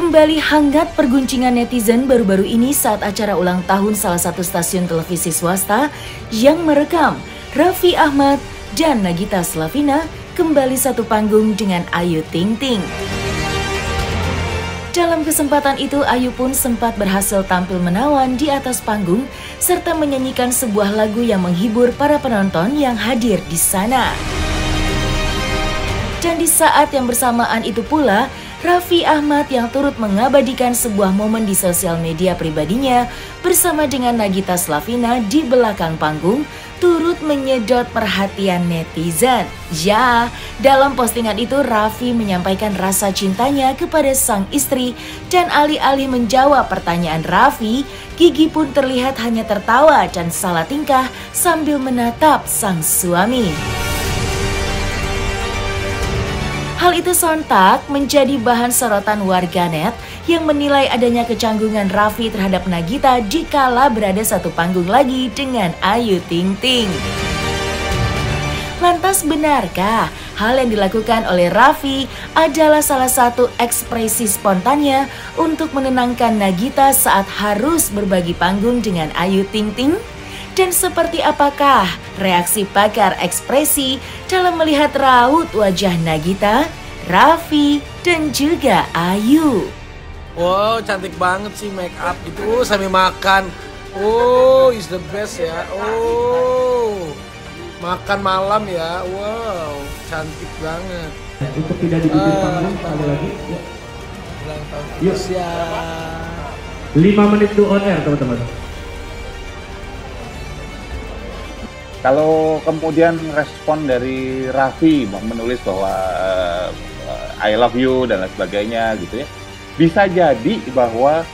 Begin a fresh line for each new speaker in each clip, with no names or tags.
Kembali hangat perguncingan netizen baru-baru ini saat acara ulang tahun salah satu stasiun televisi swasta yang merekam Raffi Ahmad dan Nagita Slavina kembali satu panggung dengan Ayu Ting Ting. Dalam kesempatan itu, Ayu pun sempat berhasil tampil menawan di atas panggung serta menyanyikan sebuah lagu yang menghibur para penonton yang hadir di sana. Dan di saat yang bersamaan itu pula, Raffi Ahmad yang turut mengabadikan sebuah momen di sosial media pribadinya bersama dengan Nagita Slavina di belakang panggung turut menyedot perhatian netizen. Ya, dalam postingan itu Raffi menyampaikan rasa cintanya kepada sang istri dan alih-alih menjawab pertanyaan Raffi, Gigi pun terlihat hanya tertawa dan salah tingkah sambil menatap sang suami. Hal itu sontak menjadi bahan sorotan warganet yang menilai adanya kecanggungan Raffi terhadap Nagita dikala berada satu panggung lagi dengan Ayu Ting Ting. Lantas benarkah hal yang dilakukan oleh Raffi adalah salah satu ekspresi spontannya untuk menenangkan Nagita saat harus berbagi panggung dengan Ayu Ting Ting? Dan seperti apakah reaksi pakar ekspresi dalam melihat raut wajah Nagita, Raffi, dan juga Ayu?
Wow, cantik banget sih make up itu sambil makan. Oh, is the best ya. Oh, makan malam ya. Wow, cantik banget.
Untuk tidak dibikin panggung sekali lagi.
Ulang tahun
Yuk.
Indonesia.
5 menit to on air teman-teman.
Kalau kemudian respon dari Raffi menulis bahwa I love you dan lain sebagainya gitu ya, bisa jadi bahwa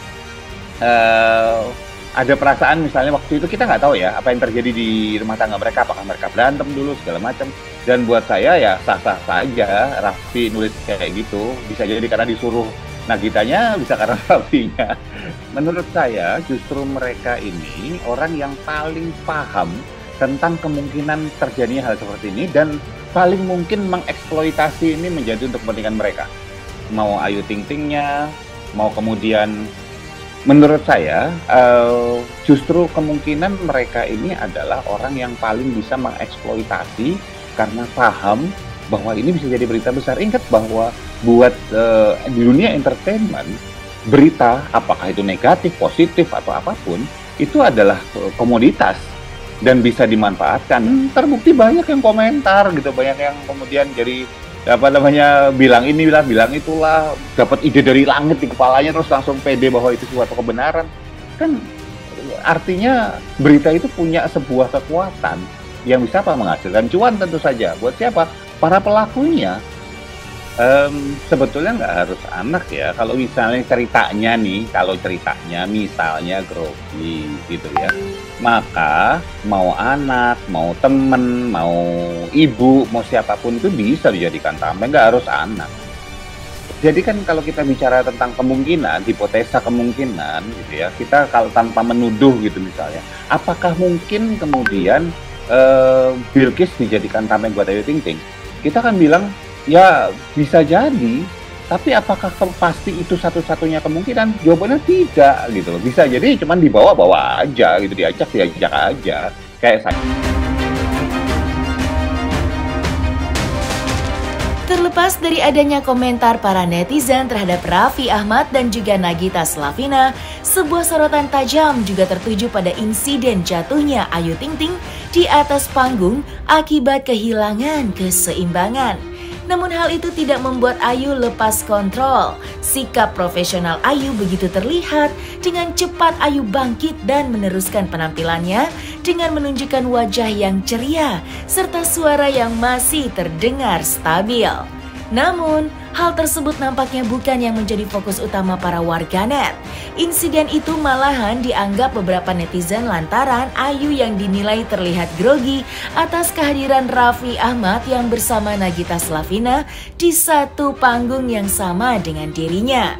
ada perasaan misalnya waktu itu kita nggak tahu ya apa yang terjadi di rumah tangga mereka, apakah mereka berantem dulu segala macam. Dan buat saya ya sah-sah saja Raffi nulis kayak gitu, bisa jadi karena disuruh Nagitanya, bisa karena Raffinya. Menurut saya justru mereka ini orang yang paling paham tentang kemungkinan terjadinya hal seperti ini dan paling mungkin mengeksploitasi ini menjadi untuk kepentingan mereka. Mau Ayu Ting Tingnya, mau kemudian menurut saya justru kemungkinan mereka ini adalah orang yang paling bisa mengeksploitasi karena paham bahwa ini bisa jadi berita besar. Ingat bahwa buat di dunia entertainment, berita apakah itu negatif, positif atau apapun, itu adalah komoditas dan bisa dimanfaatkan. Terbukti banyak yang komentar gitu, banyak yang kemudian jadi bilang ini bilang itulah, dapat ide dari langit di kepalanya terus langsung pede bahwa itu suatu kebenaran. Kan artinya berita itu punya sebuah kekuatan yang bisa menghasilkan cuan tentu saja. Buat siapa? Para pelakunya. Sebetulnya nggak harus anak ya. Kalau misalnya ceritanya misalnya grogi gitu ya, maka mau anak, mau temen, mau ibu, mau siapapun itu bisa dijadikan tameng, nggak harus anak. Jadi kan kalau kita bicara tentang kemungkinan, hipotesa kemungkinan gitu ya, kita kalau tanpa menuduh gitu misalnya, apakah mungkin kemudian Bilqis dijadikan tameng buat Ayu Ting Ting? Kita kan bilang ya bisa jadi, tapi apakah pasti itu satu-satunya kemungkinan? Jawabannya tidak gitu loh. Bisa jadi cuman dibawa-bawa aja gitu, diajak aja kayak saya.
Terlepas dari adanya komentar para netizen terhadap Raffi Ahmad dan juga Nagita Slavina, sebuah sorotan tajam juga tertuju pada insiden jatuhnya Ayu Ting Ting di atas panggung akibat kehilangan keseimbangan. Namun hal itu tidak membuat Ayu lepas kontrol. Sikap profesional Ayu begitu terlihat, dengan cepat Ayu bangkit dan meneruskan penampilannya dengan menunjukkan wajah yang ceria serta suara yang masih terdengar stabil. Namun, hal tersebut nampaknya bukan yang menjadi fokus utama para warganet. Insiden itu malahan dianggap beberapa netizen lantaran Ayu yang dinilai terlihat grogi atas kehadiran Raffi Ahmad yang bersama Nagita Slavina di satu panggung yang sama dengan dirinya.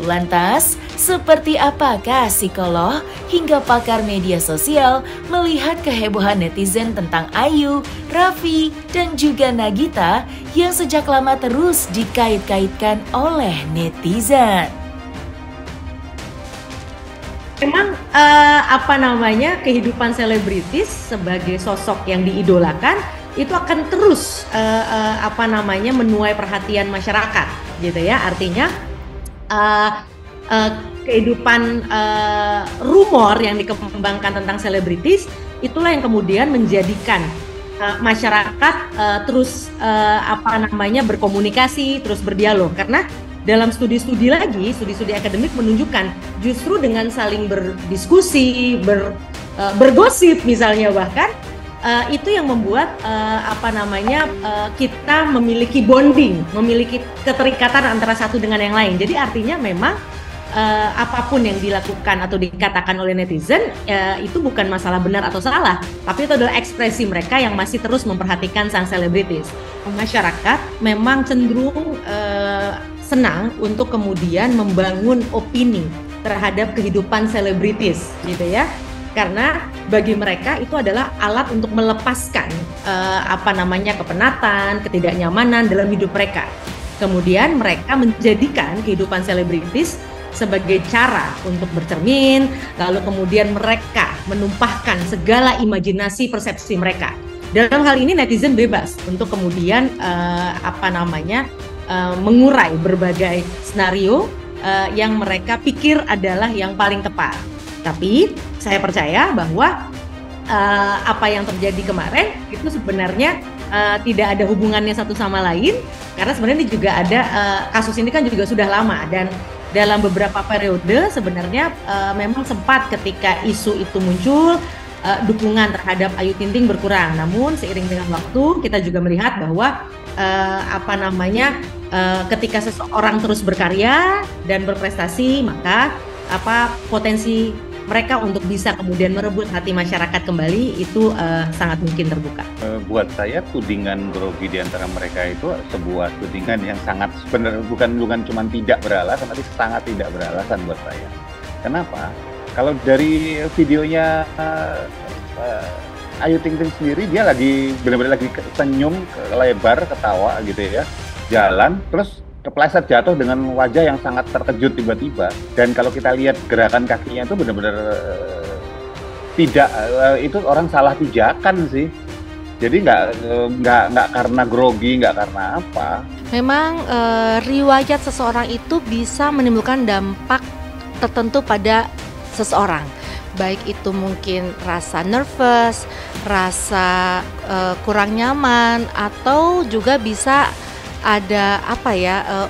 Lantas, seperti apakah psikolog hingga pakar media sosial melihat kehebohan netizen tentang Ayu, Raffi, dan juga Nagita yang sejak lama terus dikait-kaitkan oleh netizen?
Memang apa namanya, kehidupan selebritis sebagai sosok yang diidolakan itu akan terus apa namanya, menuai perhatian masyarakat gitu ya. Artinya kehidupan rumor yang dikembangkan tentang selebritis itulah yang kemudian menjadikan masyarakat terus apa namanya, berkomunikasi, terus berdialog. Karena dalam studi-studi akademik menunjukkan justru dengan saling berdiskusi, bergosip misalnya, bahkan itu yang membuat apa namanya, kita memiliki bonding, memiliki keterikatan antara satu dengan yang lain. Jadi artinya memang apapun yang dilakukan atau dikatakan oleh netizen itu bukan masalah benar atau salah, tapi itu adalah ekspresi mereka yang masih terus memperhatikan sang selebritis. Masyarakat memang cenderung senang untuk kemudian membangun opini terhadap kehidupan selebritis gitu ya, karena bagi mereka itu adalah alat untuk melepaskan apa namanya, kepenatan, ketidaknyamanan dalam hidup mereka. Kemudian mereka menjadikan kehidupan selebritis sebagai cara untuk bercermin, lalu kemudian mereka menumpahkan segala imajinasi persepsi mereka. Dalam hal ini netizen bebas untuk kemudian apa namanya, mengurai berbagai skenario yang mereka pikir adalah yang paling tepat. Tapi saya percaya bahwa apa yang terjadi kemarin itu sebenarnya tidak ada hubungannya satu sama lain, karena sebenarnya ini juga ada kasus ini kan juga sudah lama, dan dalam beberapa periode sebenarnya memang sempat ketika isu itu muncul dukungan terhadap Ayu Ting Ting berkurang. Namun seiring dengan waktu kita juga melihat bahwa apa namanya, ketika seseorang terus berkarya dan berprestasi, maka potensi mereka untuk bisa kemudian merebut hati masyarakat kembali itu sangat mungkin terbuka.
Buat saya tudingan grogi di antara mereka itu sebuah tudingan yang sangat sebenarnya bukan cuma tidak beralasan, tapi sangat tidak beralasan buat saya. Kenapa? Kalau dari videonya Ayu Ting Ting sendiri, dia lagi benar-benar lagi senyum lebar, ketawa gitu ya, jalan terus kepleset jatuh dengan wajah yang sangat terkejut tiba-tiba. Dan kalau kita lihat gerakan kakinya itu benar-benar tidak, itu orang salah pijakan sih. Jadi nggak karena grogi, nggak karena apa.
Memang riwayat seseorang itu bisa menimbulkan dampak tertentu pada seseorang. Baik itu mungkin rasa nervous, rasa kurang nyaman, atau juga bisa ada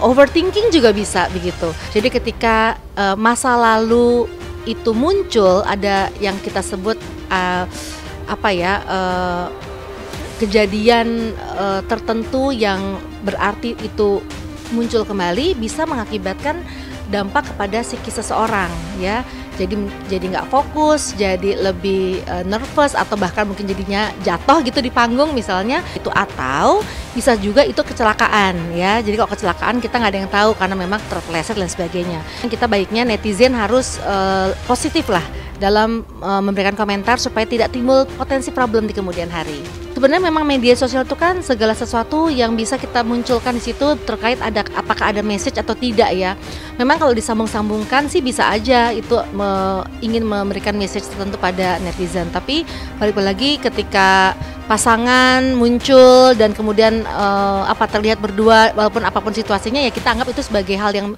overthinking juga bisa begitu. Jadi ketika masa lalu itu muncul, ada yang kita sebut kejadian tertentu yang berarti itu muncul kembali, bisa mengakibatkan dampak kepada psikis seseorang ya. Jadi nggak fokus, jadi lebih nervous, atau bahkan mungkin jadinya jatuh gitu di panggung misalnya itu, atau bisa juga itu kecelakaan ya. Jadi kalau kecelakaan kita nggak ada yang tahu karena memang terpeleset dan sebagainya. Kita baiknya netizen harus positif lah dalam memberikan komentar supaya tidak timbul potensi problem di kemudian hari. Sebenarnya memang media sosial itu kan segala sesuatu yang bisa kita munculkan di situ terkait apakah ada message atau tidak ya. Memang kalau disambung-sambungkan sih bisa aja itu ingin memberikan message tertentu pada netizen. Tapi balik lagi ketika pasangan muncul dan kemudian terlihat berdua, walaupun apapun situasinya ya kita anggap itu sebagai hal yang